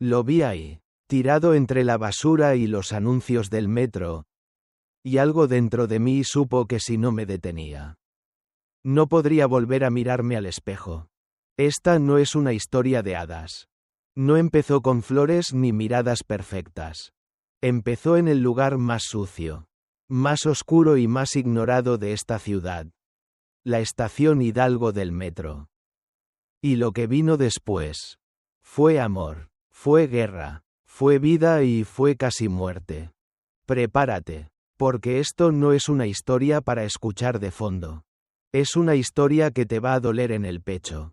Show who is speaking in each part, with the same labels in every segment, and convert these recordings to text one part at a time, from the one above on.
Speaker 1: Lo vi ahí, tirado entre la basura y los anuncios del metro, y algo dentro de mí supo que si no me detenía, no podría volver a mirarme al espejo. Esta no es una historia de hadas. No empezó con flores ni miradas perfectas. Empezó en el lugar más sucio, más oscuro y más ignorado de esta ciudad, la estación Hidalgo del metro. Y lo que vino después fue amor, fue guerra, fue vida y fue casi muerte. Prepárate, porque esto no es una historia para escuchar de fondo. Es una historia que te va a doler en el pecho.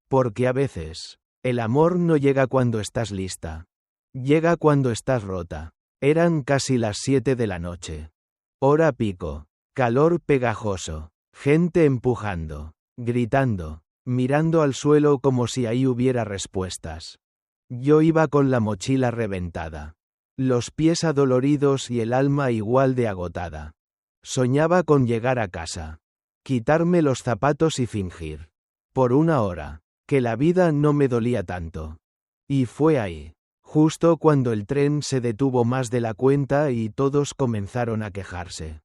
Speaker 1: Porque a veces, el amor no llega cuando estás lista. Llega cuando estás rota. Eran casi las 7 de la noche. Hora pico. Calor pegajoso. Gente empujando, gritando, mirando al suelo como si ahí hubiera respuestas. Yo iba con la mochila reventada, los pies adoloridos y el alma igual de agotada. Soñaba con llegar a casa, quitarme los zapatos y fingir, por una hora, que la vida no me dolía tanto. Y fue ahí, justo cuando el tren se detuvo más de la cuenta y todos comenzaron a quejarse.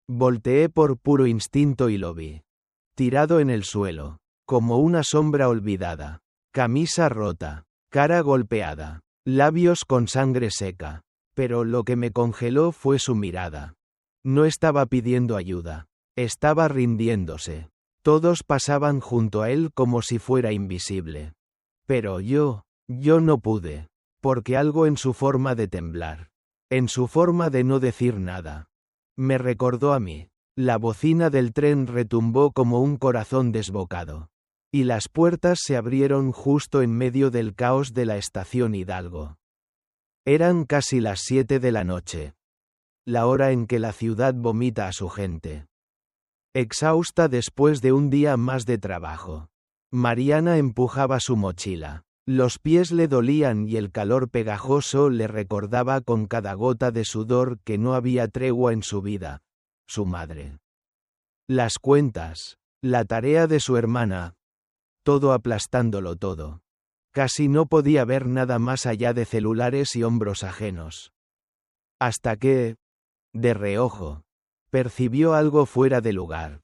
Speaker 1: Volteé por puro instinto y lo vi. Tirado en el suelo, como una sombra olvidada, camisa rota, cara golpeada, labios con sangre seca, pero lo que me congeló fue su mirada. No estaba pidiendo ayuda, estaba rindiéndose. Todos pasaban junto a él como si fuera invisible. Pero yo no pude, porque algo en su forma de temblar, en su forma de no decir nada, me recordó a mí. La bocina del tren retumbó como un corazón desbocado. Y las puertas se abrieron justo en medio del caos de la estación Hidalgo. Eran casi las 7 de la noche. La hora en que la ciudad vomita a su gente. Exhausta después de un día más de trabajo. Mariana empujaba su mochila. Los pies le dolían y el calor pegajoso le recordaba con cada gota de sudor que no había tregua en su vida. Su madre. Las cuentas, la tarea de su hermana. Todo aplastándolo todo. Casi no podía ver nada más allá de celulares y hombros ajenos. Hasta que, de reojo, percibió algo fuera de lugar.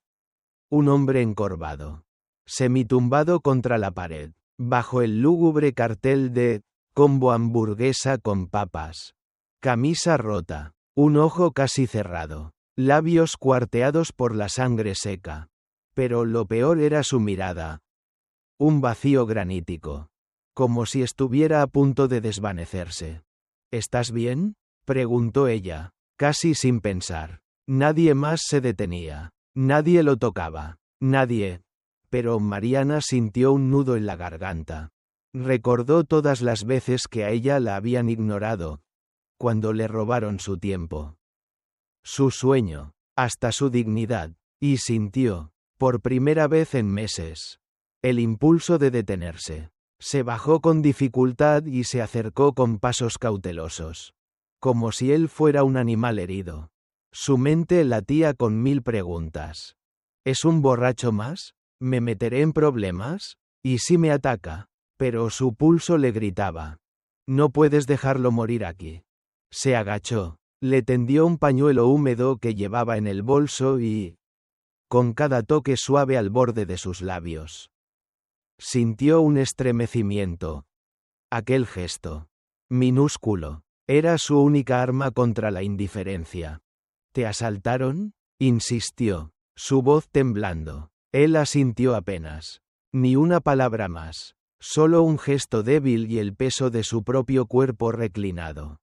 Speaker 1: Un hombre encorvado, semitumbado contra la pared, bajo el lúgubre cartel de combo hamburguesa con papas. Camisa rota, un ojo casi cerrado, labios cuarteados por la sangre seca. Pero lo peor era su mirada. Un vacío granítico. Como si estuviera a punto de desvanecerse. ¿Estás bien?, preguntó ella, casi sin pensar. Nadie más se detenía. Nadie lo tocaba. Nadie. Pero Mariana sintió un nudo en la garganta. Recordó todas las veces que a ella la habían ignorado. Cuando le robaron su tiempo. Su sueño. Hasta su dignidad. Y sintió, por primera vez en meses, el impulso de detenerse. Se bajó con dificultad y se acercó con pasos cautelosos. Como si él fuera un animal herido. Su mente latía con 1000 preguntas. ¿Es un borracho más? ¿Me meteré en problemas? ¿Y si me ataca? Pero su pulso le gritaba. No puedes dejarlo morir aquí. Se agachó, le tendió un pañuelo húmedo que llevaba en el bolso y, con cada toque suave al borde de sus labios, sintió un estremecimiento. Aquel gesto, minúsculo, era su única arma contra la indiferencia. ¿Te asaltaron?, insistió, su voz temblando. Él asintió apenas. Ni una palabra más. Solo un gesto débil y el peso de su propio cuerpo reclinado.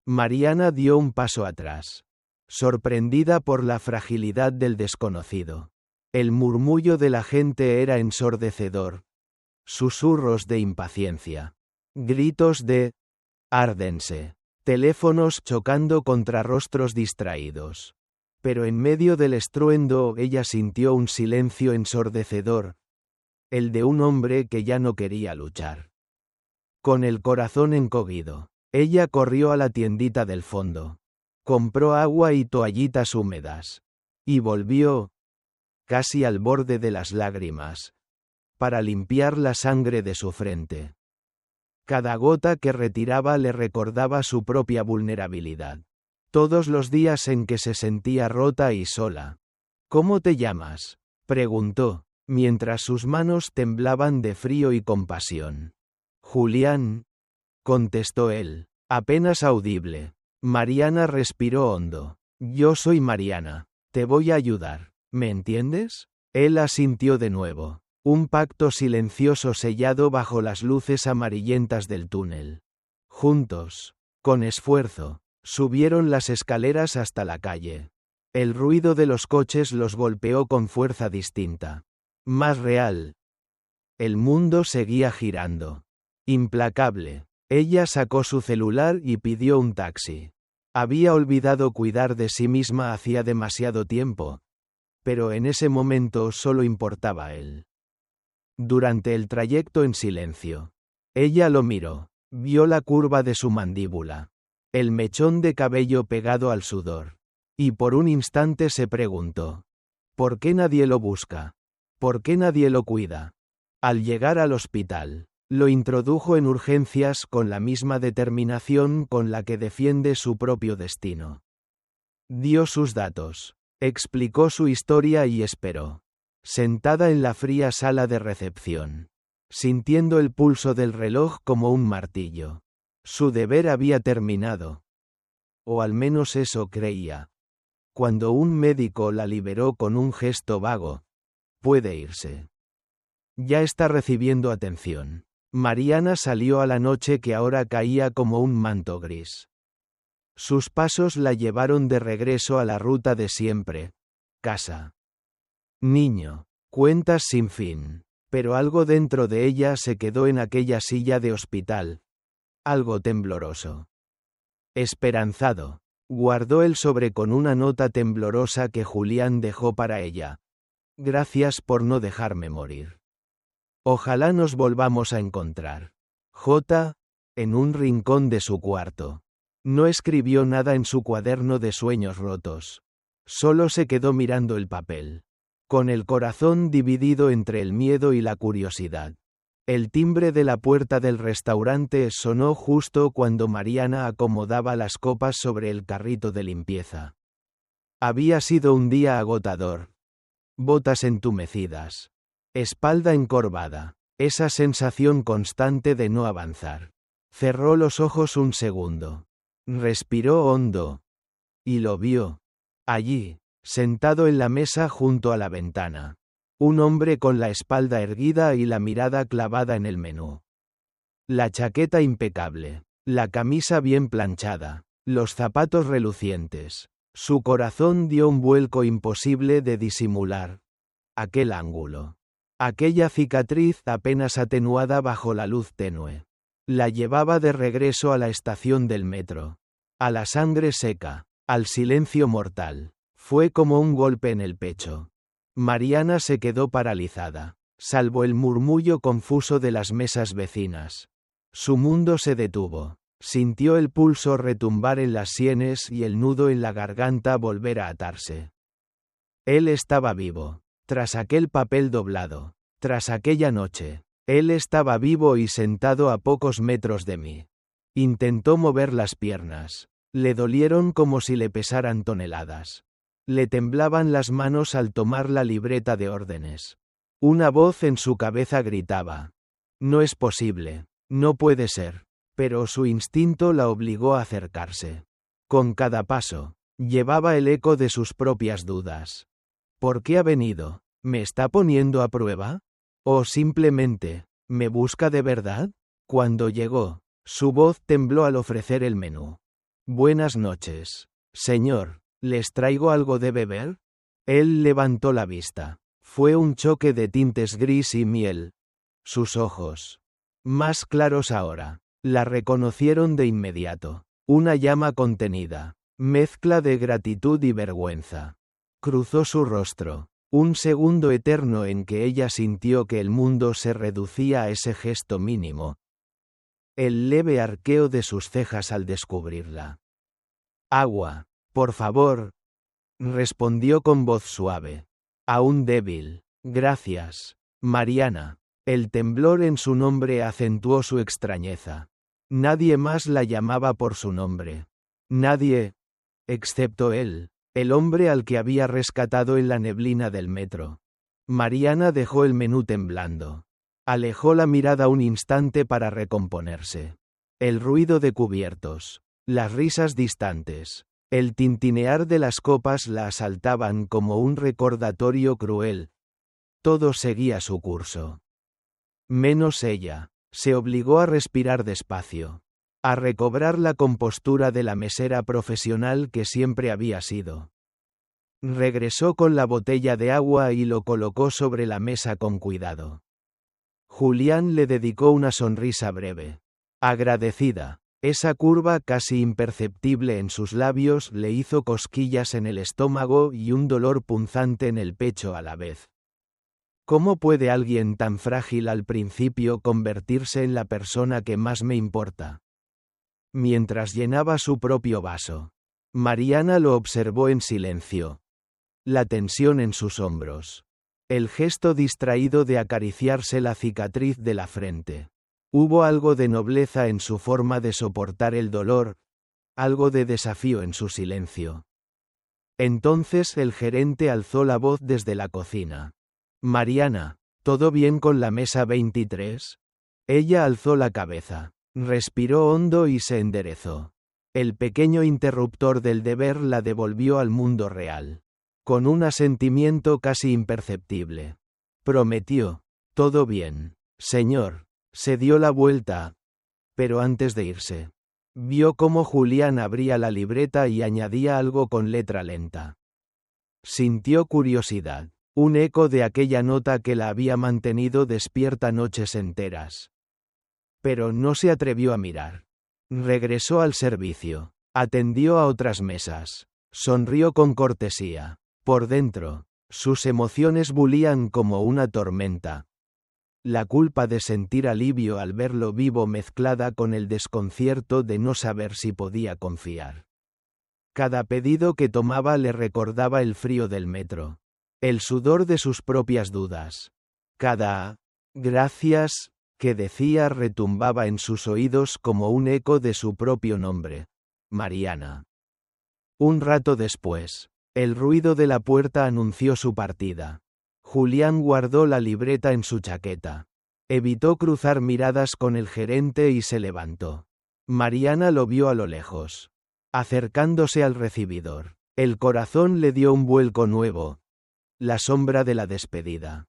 Speaker 1: Mariana dio un paso atrás, sorprendida por la fragilidad del desconocido. El murmullo de la gente era ensordecedor. Susurros de impaciencia. Gritos de «árdense». Teléfonos chocando contra rostros distraídos. Pero en medio del estruendo ella sintió un silencio ensordecedor. El de un hombre que ya no quería luchar. Con el corazón encogido, ella corrió a la tiendita del fondo. Compró agua y toallitas húmedas. Y volvió, casi al borde de las lágrimas, para limpiar la sangre de su frente. Cada gota que retiraba le recordaba su propia vulnerabilidad. Todos los días en que se sentía rota y sola. ¿Cómo te llamas?, preguntó, mientras sus manos temblaban de frío y compasión. Julián, contestó él, apenas audible. Mariana respiró hondo. Yo soy Mariana. Te voy a ayudar. ¿Me entiendes? Él asintió de nuevo. Un pacto silencioso sellado bajo las luces amarillentas del túnel. Juntos, con esfuerzo, subieron las escaleras hasta la calle. El ruido de los coches los golpeó con fuerza distinta. Más real. El mundo seguía girando. Implacable. Ella sacó su celular y pidió un taxi. Había olvidado cuidar de sí misma hacía demasiado tiempo. Pero en ese momento solo importaba él. Durante el trayecto en silencio. Ella lo miró. Vio la curva de su mandíbula. El mechón de cabello pegado al sudor. Y por un instante se preguntó. ¿Por qué nadie lo busca? ¿Por qué nadie lo cuida? Al llegar al hospital, lo introdujo en urgencias con la misma determinación con la que defiende su propio destino. Dio sus datos, explicó su historia y esperó. Sentada en la fría sala de recepción, sintiendo el pulso del reloj como un martillo. Su deber había terminado. O al menos eso creía. Cuando un médico la liberó con un gesto vago. Puede irse. Ya está recibiendo atención. Mariana salió a la noche que ahora caía como un manto gris. Sus pasos la llevaron de regreso a la ruta de siempre. Casa. Niño. Cuentas sin fin. Pero algo dentro de ella se quedó en aquella silla de hospital. Algo tembloroso. Esperanzado. Guardó el sobre con una nota temblorosa que Julián dejó para ella. Gracias por no dejarme morir. Ojalá nos volvamos a encontrar. En un rincón de su cuarto. No escribió nada en su cuaderno de sueños rotos. Solo se quedó mirando el papel. Con el corazón dividido entre el miedo y la curiosidad. El timbre de la puerta del restaurante sonó justo cuando Mariana acomodaba las copas sobre el carrito de limpieza. Había sido un día agotador. Botas entumecidas. Espalda encorvada. Esa sensación constante de no avanzar. Cerró los ojos un segundo. Respiró hondo. Y lo vio. Allí, sentado en la mesa junto a la ventana. Un hombre con la espalda erguida y la mirada clavada en el menú. La chaqueta impecable. La camisa bien planchada. Los zapatos relucientes. Su corazón dio un vuelco imposible de disimular. Aquel ángulo. Aquella cicatriz apenas atenuada bajo la luz tenue. La llevaba de regreso a la estación del metro. A la sangre seca. Al silencio mortal. Fue como un golpe en el pecho. Mariana se quedó paralizada, salvo el murmullo confuso de las mesas vecinas. Su mundo se detuvo. Sintió el pulso retumbar en las sienes y el nudo en la garganta volver a atarse. Él estaba vivo. Tras aquel papel doblado. Tras aquella noche. Él estaba vivo y sentado a pocos metros de mí. Intentó mover las piernas. Le dolieron como si le pesaran toneladas. Le temblaban las manos al tomar la libreta de órdenes. Una voz en su cabeza gritaba. No es posible. No puede ser. Pero su instinto la obligó a acercarse. Con cada paso, llevaba el eco de sus propias dudas. ¿Por qué ha venido? ¿Me está poniendo a prueba? ¿O simplemente, me busca de verdad? Cuando llegó, su voz tembló al ofrecer el menú. Buenas noches, señor. ¿Les traigo algo de beber? Él levantó la vista. Fue un choque de tintes gris y miel. Sus ojos, más claros ahora, la reconocieron de inmediato. Una llama contenida, mezcla de gratitud y vergüenza. Cruzó su rostro. Un segundo eterno en que ella sintió que el mundo se reducía a ese gesto mínimo. El leve arqueo de sus cejas al descubrirla. Agua. Por favor, respondió con voz suave. Aún débil. Gracias, Mariana. El temblor en su nombre acentuó su extrañeza. Nadie más la llamaba por su nombre. Nadie, excepto él, el hombre al que había rescatado en la neblina del metro. Mariana dejó el menú temblando. Alejó la mirada un instante para recomponerse. El ruido de cubiertos, las risas distantes, el tintinear de las copas la asaltaban como un recordatorio cruel. Todo seguía su curso. Menos ella. Se obligó a respirar despacio. A recobrar la compostura de la mesera profesional que siempre había sido. Regresó con la botella de agua y lo colocó sobre la mesa con cuidado. Julián le dedicó una sonrisa breve. Agradecida. Esa curva casi imperceptible en sus labios le hizo cosquillas en el estómago y un dolor punzante en el pecho a la vez. ¿Cómo puede alguien tan frágil al principio convertirse en la persona que más me importa? Mientras llenaba su propio vaso, Mariana lo observó en silencio. La tensión en sus hombros. El gesto distraído de acariciarse la cicatriz de la frente. Hubo algo de nobleza en su forma de soportar el dolor, algo de desafío en su silencio. Entonces el gerente alzó la voz desde la cocina. Mariana, ¿todo bien con la mesa 23? Ella alzó la cabeza, respiró hondo y se enderezó. El pequeño interruptor del deber la devolvió al mundo real. Con un asentimiento casi imperceptible. Prometió, todo bien, señor. Se dio la vuelta. Pero antes de irse, vio cómo Julián abría la libreta y añadía algo con letra lenta. Sintió curiosidad. Un eco de aquella nota que la había mantenido despierta noches enteras. Pero no se atrevió a mirar. Regresó al servicio. Atendió a otras mesas. Sonrió con cortesía. Por dentro, sus emociones bullían como una tormenta. La culpa de sentir alivio al verlo vivo mezclada con el desconcierto de no saber si podía confiar. Cada pedido que tomaba le recordaba el frío del metro. El sudor de sus propias dudas. Cada gracias que decía retumbaba en sus oídos como un eco de su propio nombre. Mariana. Un rato después, el ruido de la puerta anunció su partida. Julián guardó la libreta en su chaqueta. Evitó cruzar miradas con el gerente y se levantó. Mariana lo vio a lo lejos. Acercándose al recibidor. El corazón le dio un vuelco nuevo. La sombra de la despedida.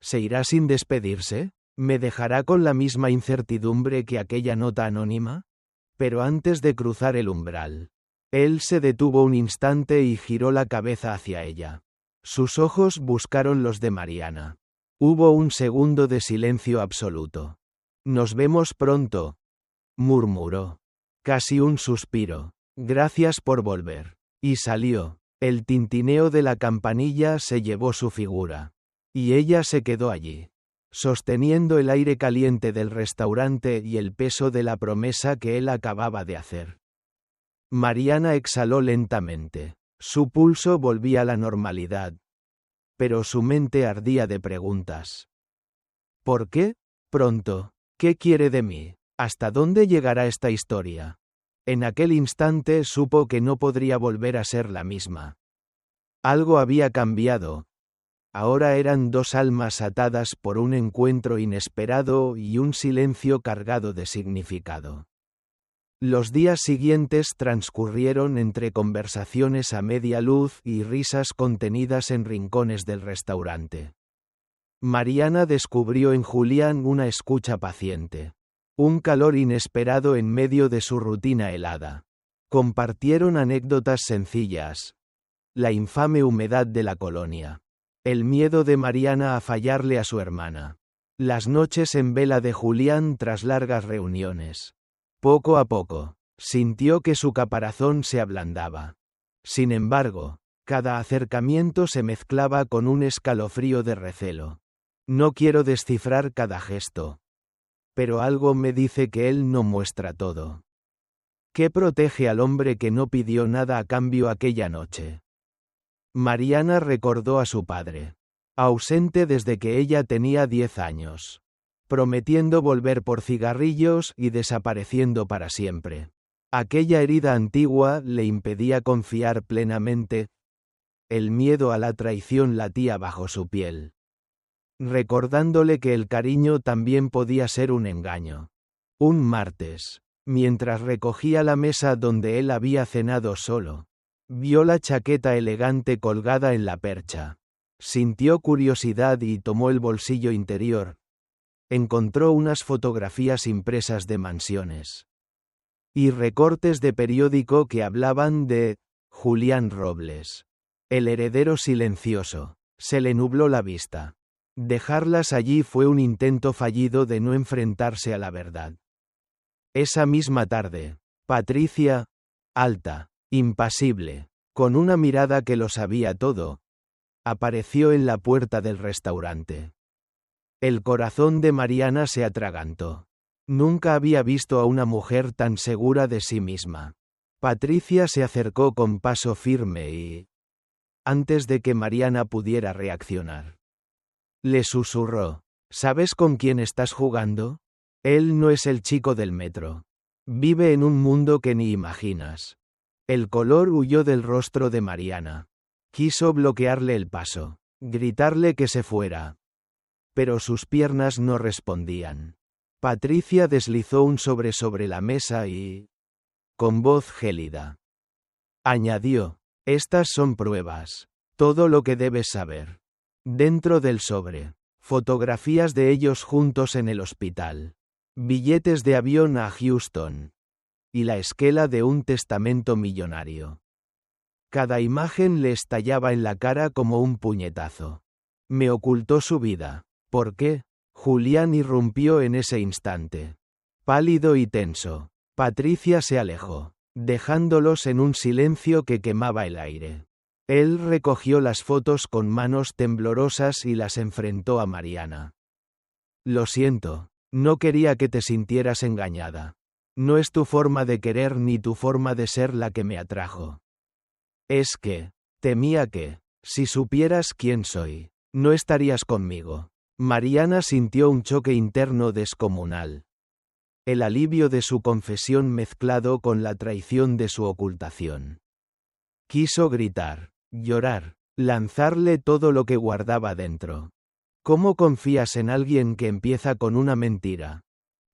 Speaker 1: ¿Se irá sin despedirse? ¿Me dejará con la misma incertidumbre que aquella nota anónima? Pero antes de cruzar el umbral, él se detuvo un instante y giró la cabeza hacia ella. Sus ojos buscaron los de Mariana. Hubo un segundo de silencio absoluto. «Nos vemos pronto», murmuró. Casi un suspiro. «Gracias por volver». Y salió. El tintineo de la campanilla se llevó su figura. Y ella se quedó allí, sosteniendo el aire caliente del restaurante y el peso de la promesa que él acababa de hacer. Mariana exhaló lentamente. Su pulso volvía a la normalidad. Pero su mente ardía de preguntas. ¿Por qué? Pronto. ¿Qué quiere de mí? ¿Hasta dónde llegará esta historia? En aquel instante supo que no podría volver a ser la misma. Algo había cambiado. Ahora eran dos almas atadas por un encuentro inesperado y un silencio cargado de significado. Los días siguientes transcurrieron entre conversaciones a media luz y risas contenidas en rincones del restaurante. Mariana descubrió en Julián una escucha paciente. Un calor inesperado en medio de su rutina helada. Compartieron anécdotas sencillas. La infame humedad de la colonia. El miedo de Mariana a fallarle a su hermana. Las noches en vela de Julián tras largas reuniones. Poco a poco, sintió que su caparazón se ablandaba. Sin embargo, cada acercamiento se mezclaba con un escalofrío de recelo. No quiero descifrar cada gesto. Pero algo me dice que él no muestra todo. ¿Qué protege al hombre que no pidió nada a cambio aquella noche? Mariana recordó a su padre. ausente desde que ella tenía 10 años, prometiendo volver por cigarrillos y desapareciendo para siempre. Aquella herida antigua le impedía confiar plenamente. El miedo a la traición latía bajo su piel, recordándole que el cariño también podía ser un engaño. Un martes, mientras recogía la mesa donde él había cenado solo, vio la chaqueta elegante colgada en la percha. Sintió curiosidad y tomó el bolsillo interior. Encontró unas fotografías impresas de mansiones y recortes de periódico que hablaban de Julián Robles, el heredero silencioso. Se le nubló la vista. Dejarlas allí fue un intento fallido de no enfrentarse a la verdad. Esa misma tarde, Patricia, alta, impasible, con una mirada que lo sabía todo, apareció en la puerta del restaurante. El corazón de Mariana se atragantó. Nunca había visto a una mujer tan segura de sí misma. Patricia se acercó con paso firme y, antes de que Mariana pudiera reaccionar, le susurró: ¿Sabes con quién estás jugando? Él no es el chico del metro. Vive en un mundo que ni imaginas. El color huyó del rostro de Mariana. Quiso bloquearle el paso, gritarle que se fuera. Pero sus piernas no respondían. Patricia deslizó un sobre la mesa y, con voz gélida, añadió: Estas son pruebas. Todo lo que debes saber. Dentro del sobre, fotografías de ellos juntos en el hospital, billetes de avión a Houston y la esquela de un testamento millonario. Cada imagen le estallaba en la cara como un puñetazo. Me ocultó su vida. ¿Por qué? Julián irrumpió en ese instante. Pálido y tenso, Patricia se alejó, dejándolos en un silencio que quemaba el aire. Él recogió las fotos con manos temblorosas y las enfrentó a Mariana. Lo siento, no quería que te sintieras engañada. No es tu forma de querer ni tu forma de ser la que me atrajo. Es que, temía que, si supieras quién soy, no estarías conmigo. Mariana sintió un choque interno descomunal. El alivio de su confesión mezclado con la traición de su ocultación. Quiso gritar, llorar, lanzarle todo lo que guardaba dentro. ¿Cómo confías en alguien que empieza con una mentira?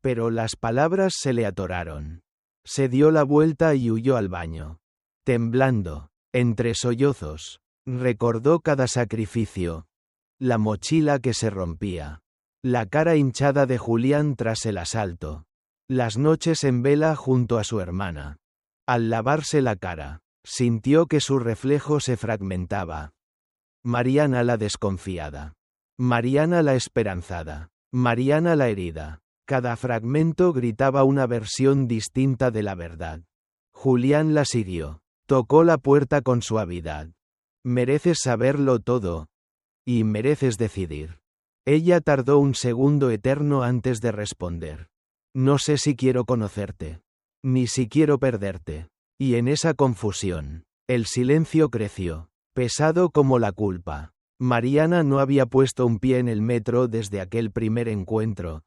Speaker 1: Pero las palabras se le atoraron. Se dio la vuelta y huyó al baño. Temblando, entre sollozos, recordó cada sacrificio. La mochila que se rompía. La cara hinchada de Julián tras el asalto. Las noches en vela junto a su hermana. Al lavarse la cara, sintió que su reflejo se fragmentaba. Mariana la desconfiada. Mariana la esperanzada. Mariana la herida. Cada fragmento gritaba una versión distinta de la verdad. Julián la siguió. Tocó la puerta con suavidad. Mereces saberlo todo. Y mereces decidir. Ella tardó un segundo eterno antes de responder. No sé si quiero conocerte. Ni si quiero perderte. Y en esa confusión, el silencio creció, pesado como la culpa. Mariana no había puesto un pie en el metro desde aquel primer encuentro.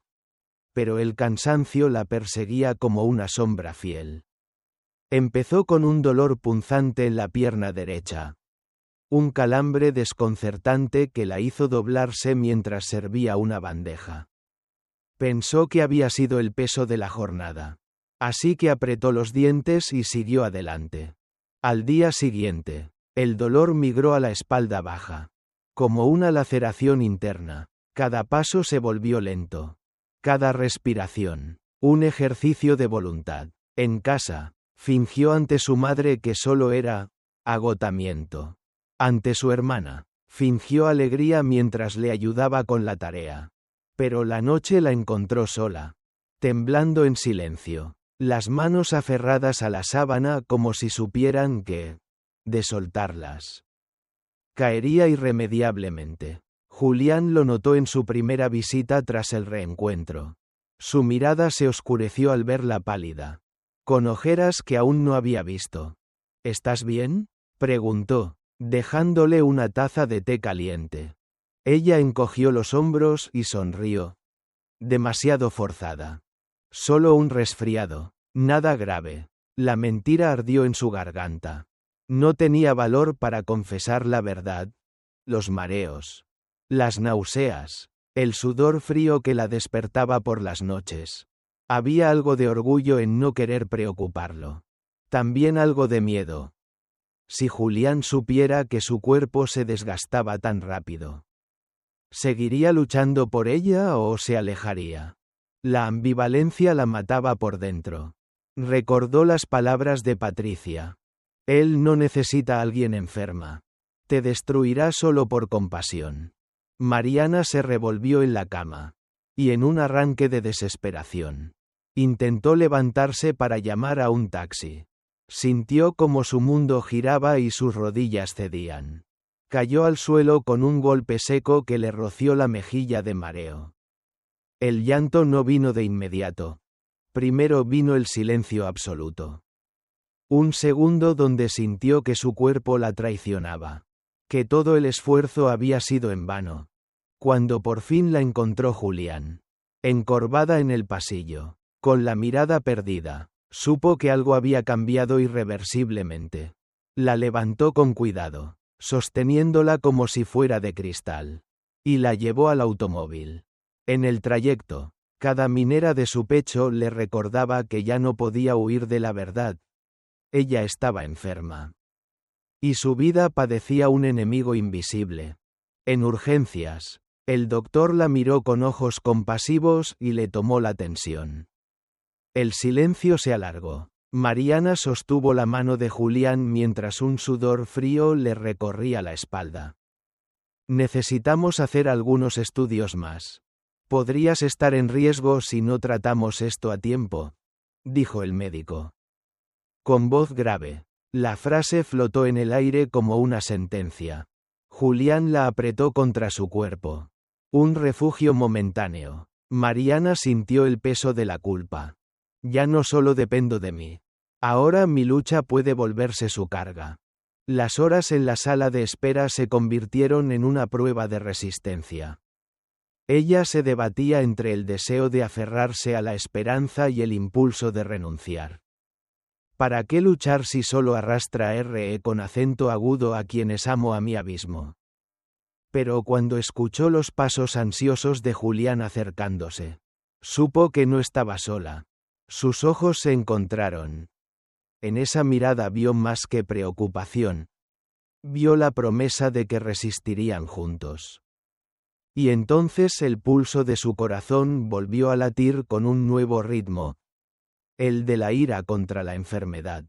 Speaker 1: Pero el cansancio la perseguía como una sombra fiel. Empezó con un dolor punzante en la pierna derecha. Un calambre desconcertante que la hizo doblarse mientras servía una bandeja. Pensó que había sido el peso de la jornada. Así que apretó los dientes y siguió adelante. Al día siguiente, el dolor migró a la espalda baja. Como una laceración interna, cada paso se volvió lento. Cada respiración, un ejercicio de voluntad. En casa, fingió ante su madre que solo era agotamiento. Ante su hermana, fingió alegría mientras le ayudaba con la tarea. Pero la noche la encontró sola, temblando en silencio, las manos aferradas a la sábana como si supieran que, de soltarlas, caería irremediablemente. Julián lo notó en su primera visita tras el reencuentro. Su mirada se oscureció al verla pálida, con ojeras que aún no había visto. ¿Estás bien?, preguntó, dejándole una taza de té caliente. Ella encogió los hombros y sonrió. Demasiado forzada. Solo un resfriado. Nada grave. La mentira ardió en su garganta. No tenía valor para confesar la verdad. Los mareos. Las náuseas. El sudor frío que la despertaba por las noches. Había algo de orgullo en no querer preocuparlo. También algo de miedo. Si Julián supiera que su cuerpo se desgastaba tan rápido. ¿Seguiría luchando por ella o se alejaría? La ambivalencia la mataba por dentro. Recordó las palabras de Patricia. Él no necesita a alguien enferma. Te destruirá solo por compasión. Mariana se revolvió en la cama. Y en un arranque de desesperación. Intentó levantarse para llamar a un taxi. Sintió como su mundo giraba y sus rodillas cedían. Cayó al suelo con un golpe seco que le roció la mejilla de mareo. El llanto no vino de inmediato. Primero vino el silencio absoluto. Un segundo donde sintió que su cuerpo la traicionaba. Que todo el esfuerzo había sido en vano. Cuando por fin la encontró Julián. Encorvada en el pasillo. Con la mirada perdida. Supo que algo había cambiado irreversiblemente. La levantó con cuidado, sosteniéndola como si fuera de cristal. Y la llevó al automóvil. En el trayecto, cada minera de su pecho le recordaba que ya no podía huir de la verdad. Ella estaba enferma. Y su vida padecía un enemigo invisible. En urgencias, el doctor la miró con ojos compasivos y le tomó la tensión. El silencio se alargó. Mariana sostuvo la mano de Julián mientras un sudor frío le recorría la espalda. Necesitamos hacer algunos estudios más. Podrías estar en riesgo si no tratamos esto a tiempo, dijo el médico. Con voz grave. La frase flotó en el aire como una sentencia. Julián la apretó contra su cuerpo. Un refugio momentáneo. Mariana sintió el peso de la culpa. Ya no solo dependo de mí. Ahora mi lucha puede volverse su carga. Las horas en la sala de espera se convirtieron en una prueba de resistencia. Ella se debatía entre el deseo de aferrarse a la esperanza y el impulso de renunciar. ¿Para qué luchar si solo arrastra RE con acento agudo a quienes amo a mi abismo? Pero cuando escuchó los pasos ansiosos de Julián acercándose, supo que no estaba sola. Sus ojos se encontraron. En esa mirada vio más que preocupación. Vio la promesa de que resistirían juntos. Y entonces el pulso de su corazón volvió a latir con un nuevo ritmo. El de la ira contra la enfermedad.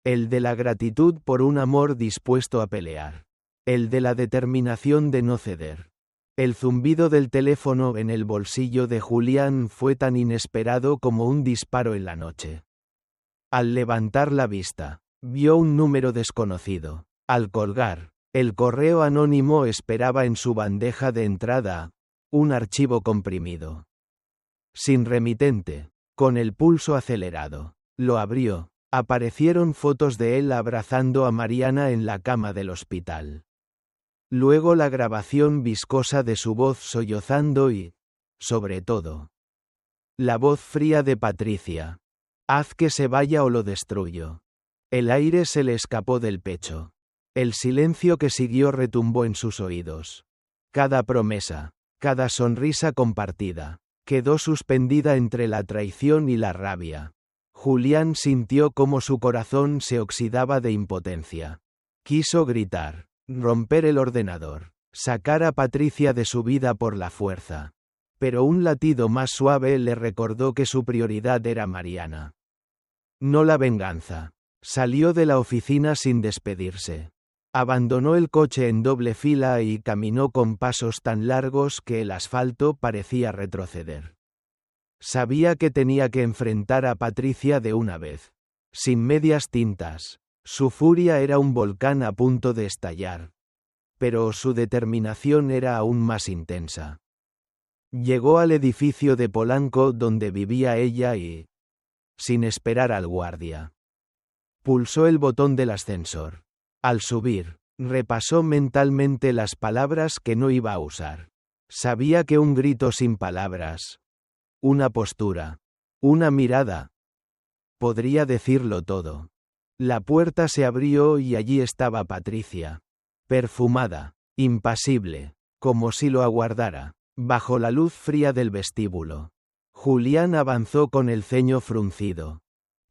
Speaker 1: El de la gratitud por un amor dispuesto a pelear. El de la determinación de no ceder. El zumbido del teléfono en el bolsillo de Julián fue tan inesperado como un disparo en la noche. Al levantar la vista, vio un número desconocido. Al colgar, el correo anónimo esperaba en su bandeja de entrada, un archivo comprimido. Sin remitente, con el pulso acelerado, lo abrió. Aparecieron fotos de él abrazando a Mariana en la cama del hospital. Luego la grabación viscosa de su voz sollozando y, sobre todo, la voz fría de Patricia. Haz que se vaya o lo destruyo. El aire se le escapó del pecho. El silencio que siguió retumbó en sus oídos. Cada promesa, cada sonrisa compartida, quedó suspendida entre la traición y la rabia. Julián sintió cómo su corazón se oxidaba de impotencia. Quiso gritar. Romper el ordenador, sacar a Patricia de su vida por la fuerza. Pero un latido más suave le recordó que su prioridad era Mariana. No la venganza. Salió de la oficina sin despedirse. Abandonó el coche en doble fila y caminó con pasos tan largos que el asfalto parecía retroceder. Sabía que tenía que enfrentar a Patricia de una vez. Sin medias tintas. Su furia era un volcán a punto de estallar. Pero su determinación era aún más intensa. Llegó al edificio de Polanco donde vivía ella y, sin esperar al guardia, pulsó el botón del ascensor. Al subir, Repasó mentalmente las palabras que no iba a usar. Sabía que un grito sin palabras, una postura, una mirada, podría decirlo todo. La puerta se abrió y allí estaba Patricia. Perfumada, impasible, como si lo aguardara, bajo la luz fría del vestíbulo. Julián avanzó con el ceño fruncido.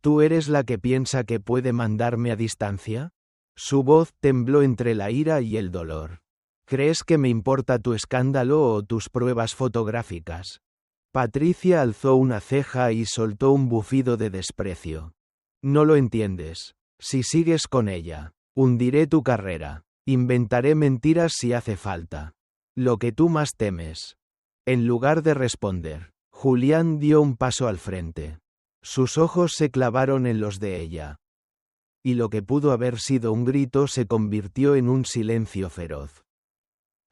Speaker 1: ¿Tú eres la que piensa que puede mandarme a distancia? Su voz tembló entre la ira y el dolor. ¿Crees que me importa tu escándalo o tus pruebas fotográficas? Patricia alzó una ceja y soltó un bufido de desprecio. No lo entiendes. Si sigues con ella, hundiré tu carrera. Inventaré mentiras si hace falta. Lo que tú más temes. En lugar de responder, Julián dio un paso al frente. Sus ojos se clavaron en los de ella. Y lo que pudo haber sido un grito se convirtió en un silencio feroz.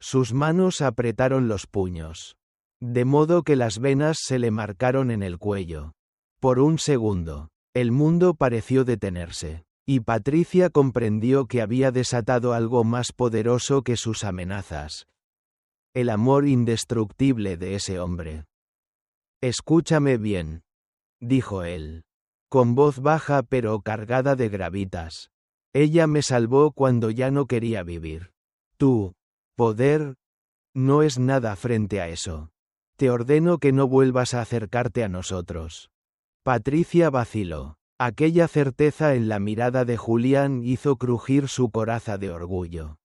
Speaker 1: Sus manos apretaron los puños, de modo que las venas se le marcaron en el cuello. Por un segundo, el mundo pareció detenerse, y Patricia comprendió que había desatado algo más poderoso que sus amenazas. El amor indestructible de ese hombre. Escúchame bien, dijo él, con voz baja pero cargada de gravitas. Ella me salvó cuando ya no quería vivir. Tu poder no es nada frente a eso. Te ordeno que no vuelvas a acercarte a nosotros. Patricia vaciló. Aquella certeza en la mirada de Julián hizo crujir su coraza de orgullo.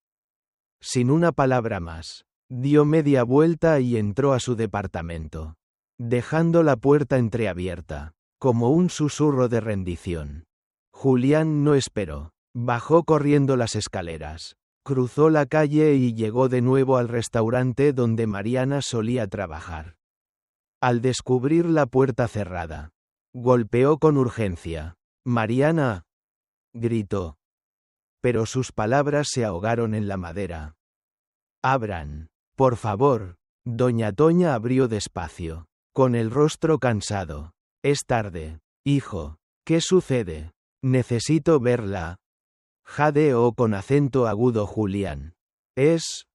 Speaker 1: Sin una palabra más, dio media vuelta y entró a su departamento, dejando la puerta entreabierta, como un susurro de rendición. Julián no esperó. Bajó corriendo las escaleras, cruzó la calle y llegó de nuevo al restaurante donde Mariana solía trabajar. Al descubrir la puerta cerrada, golpeó con urgencia. «Mariana», gritó. Pero sus palabras se ahogaron en la madera. «Abran, por favor». Doña Toña abrió despacio, con el rostro cansado. «Es tarde, hijo. ¿Qué sucede? Necesito verla», jadeó con acento agudo Julián. «Es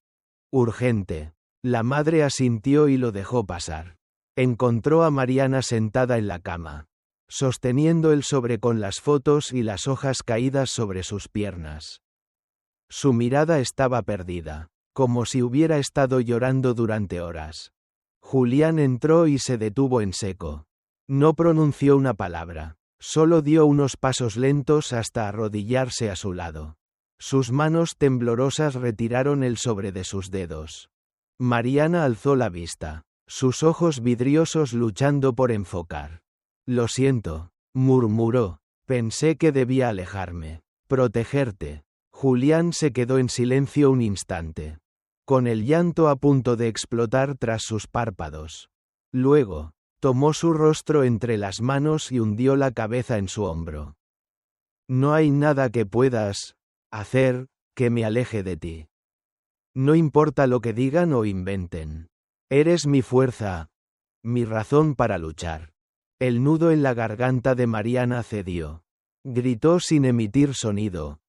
Speaker 1: urgente». La madre asintió y lo dejó pasar. Encontró a Mariana sentada en la cama, sosteniendo el sobre con las fotos y las hojas caídas sobre sus piernas. Su mirada estaba perdida, como si hubiera estado llorando durante horas. Julián entró y se detuvo en seco. No pronunció una palabra, solo dio unos pasos lentos hasta arrodillarse a su lado. Sus manos temblorosas retiraron el sobre de sus dedos. Mariana alzó la vista, sus ojos vidriosos luchando por enfocar. «Lo siento», murmuró. «Pensé que debía alejarme. Protegerte». Julián se quedó en silencio un instante, con el llanto a punto de explotar tras sus párpados. Luego, tomó su rostro entre las manos y hundió la cabeza en su hombro. «No hay nada que puedas hacer que me aleje de ti. No importa lo que digan o inventen. Eres mi fuerza, mi razón para luchar». El nudo en la garganta de Mariana cedió. Gritó sin emitir sonido.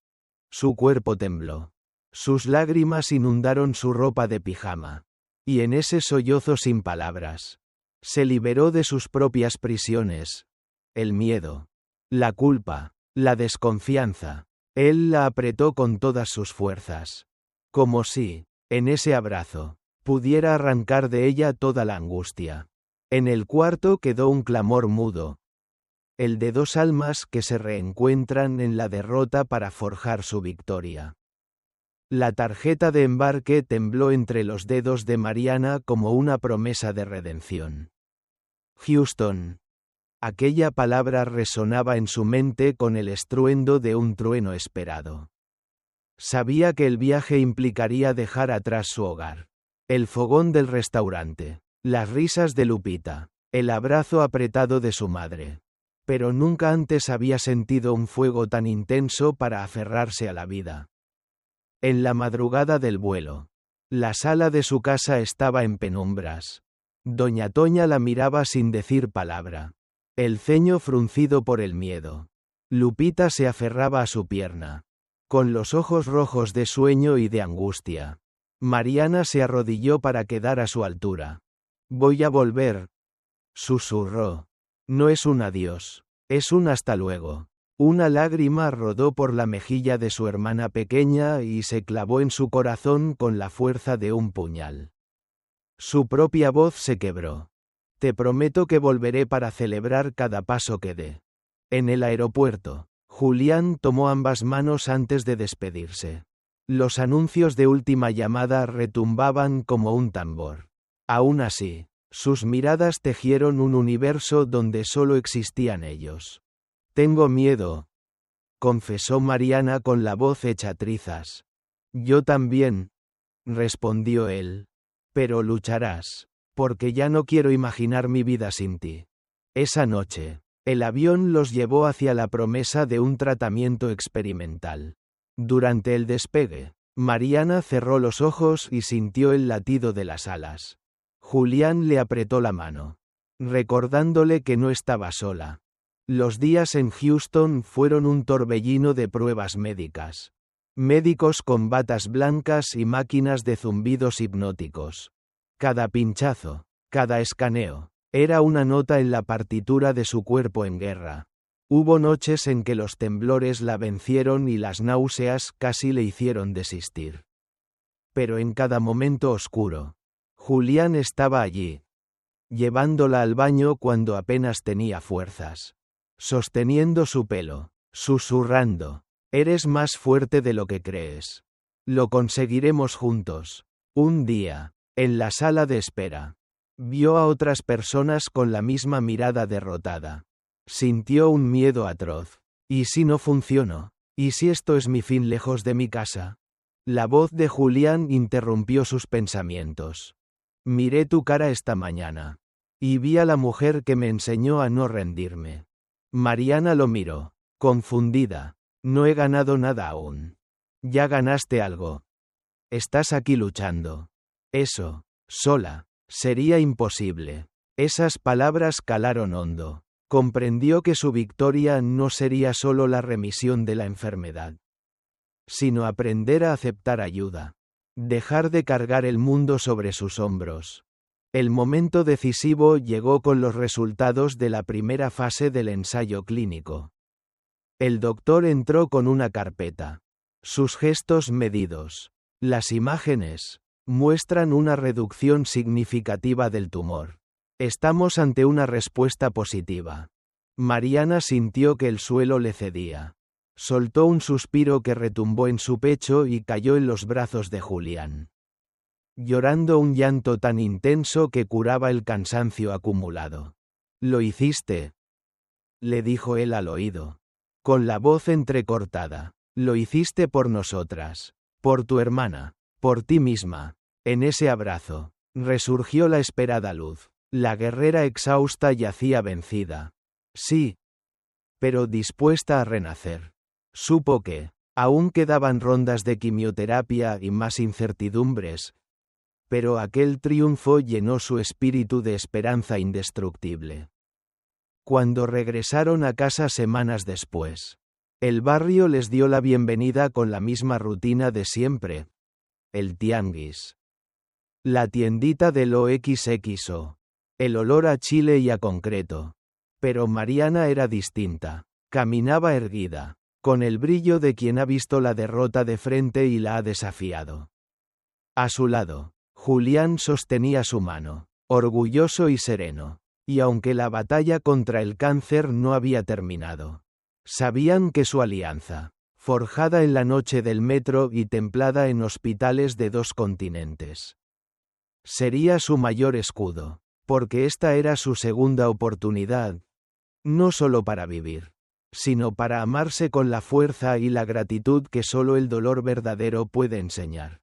Speaker 1: Su cuerpo tembló. Sus lágrimas inundaron su ropa de pijama. Y en ese sollozo sin palabras, se liberó de sus propias prisiones. El miedo, la culpa, la desconfianza. Él la apretó con todas sus fuerzas. Como si, en ese abrazo, pudiera arrancar de ella toda la angustia. En el cuarto quedó un clamor mudo. El de dos almas que se reencuentran en la derrota para forjar su victoria. La tarjeta de embarque tembló entre los dedos de Mariana como una promesa de redención. Houston. Aquella palabra resonaba en su mente con el estruendo de un trueno esperado. Sabía que el viaje implicaría dejar atrás su hogar, el fogón del restaurante, las risas de Lupita, el abrazo apretado de su madre. Pero nunca antes había sentido un fuego tan intenso para aferrarse a la vida. En la madrugada del vuelo, la sala de su casa estaba en penumbras. Doña Toña la miraba sin decir palabra, el ceño fruncido por el miedo. Lupita se aferraba a su pierna, Con los ojos rojos de sueño y de angustia, Mariana se arrodilló para quedar a su altura. Voy a volver, susurró. No es un adiós, es un hasta luego. Una lágrima rodó por la mejilla de su hermana pequeña y se clavó en su corazón con la fuerza de un puñal. Su propia voz se quebró. Te prometo que volveré para celebrar cada paso que dé. En el aeropuerto, Julián tomó ambas manos antes de despedirse. Los anuncios de última llamada retumbaban como un tambor. Aún así, sus miradas tejieron un universo donde solo existían ellos. Tengo miedo, confesó Mariana con la voz hecha trizas. Yo también, respondió él. Pero lucharás, porque ya no quiero imaginar mi vida sin ti. Esa noche, el avión los llevó hacia la promesa de un tratamiento experimental. Durante el despegue, Mariana cerró los ojos y sintió el latido de las alas. Julián le apretó la mano, recordándole que no estaba sola. Los días en Houston fueron un torbellino de pruebas médicas. Médicos con batas blancas y máquinas de zumbidos hipnóticos. Cada pinchazo, cada escaneo, era una nota en la partitura de su cuerpo en guerra. Hubo noches en que los temblores la vencieron y las náuseas casi le hicieron desistir. Pero en cada momento oscuro, Julián estaba allí, llevándola al baño cuando apenas tenía fuerzas, sosteniendo su pelo, susurrando. Eres más fuerte de lo que crees. Lo conseguiremos juntos. Un día, en la sala de espera, vio a otras personas con la misma mirada derrotada. Sintió un miedo atroz. ¿Y si no funcionó? ¿Y si esto es mi fin lejos de mi casa? La voz de Julián interrumpió sus pensamientos. Miré tu cara esta mañana. Y vi a la mujer que me enseñó a no rendirme. Mariana lo miró, confundida. No he ganado nada aún. Ya ganaste algo. Estás aquí luchando. Eso, sola, sería imposible. Esas palabras calaron hondo. Comprendió que su victoria no sería solo la remisión de la enfermedad, sino aprender a aceptar ayuda. Dejar de cargar el mundo sobre sus hombros. El momento decisivo llegó con los resultados de la primera fase del ensayo clínico. El doctor entró con una carpeta. Sus gestos medidos. Las imágenes muestran una reducción significativa del tumor. Estamos ante una respuesta positiva. Mariana sintió que el suelo le cedía. Soltó un suspiro que retumbó en su pecho y cayó en los brazos de Julián, llorando un llanto tan intenso que curaba el cansancio acumulado. «Lo hiciste», le dijo él al oído, con la voz entrecortada. «Lo hiciste por nosotras, por tu hermana, por ti misma». En ese abrazo, resurgió la esperada luz. La guerrera exhausta yacía vencida. Sí, pero dispuesta a renacer. Supo que, aún quedaban rondas de quimioterapia y más incertidumbres, pero aquel triunfo llenó su espíritu de esperanza indestructible. Cuando regresaron a casa semanas después, el barrio les dio la bienvenida con la misma rutina de siempre. El tianguis. La tiendita del OXXO. El olor a chile y a concreto. Pero Mariana era distinta. Caminaba erguida, con el brillo de quien ha visto la derrota de frente y la ha desafiado. A su lado, Julián sostenía su mano, orgulloso y sereno. Y aunque la batalla contra el cáncer no había terminado, sabían que su alianza, forjada en la noche del metro y templada en hospitales de 2 continentes, sería su mayor escudo, porque esta era su segunda oportunidad, no solo para vivir, sino para amarse con la fuerza y la gratitud que solo el dolor verdadero puede enseñar.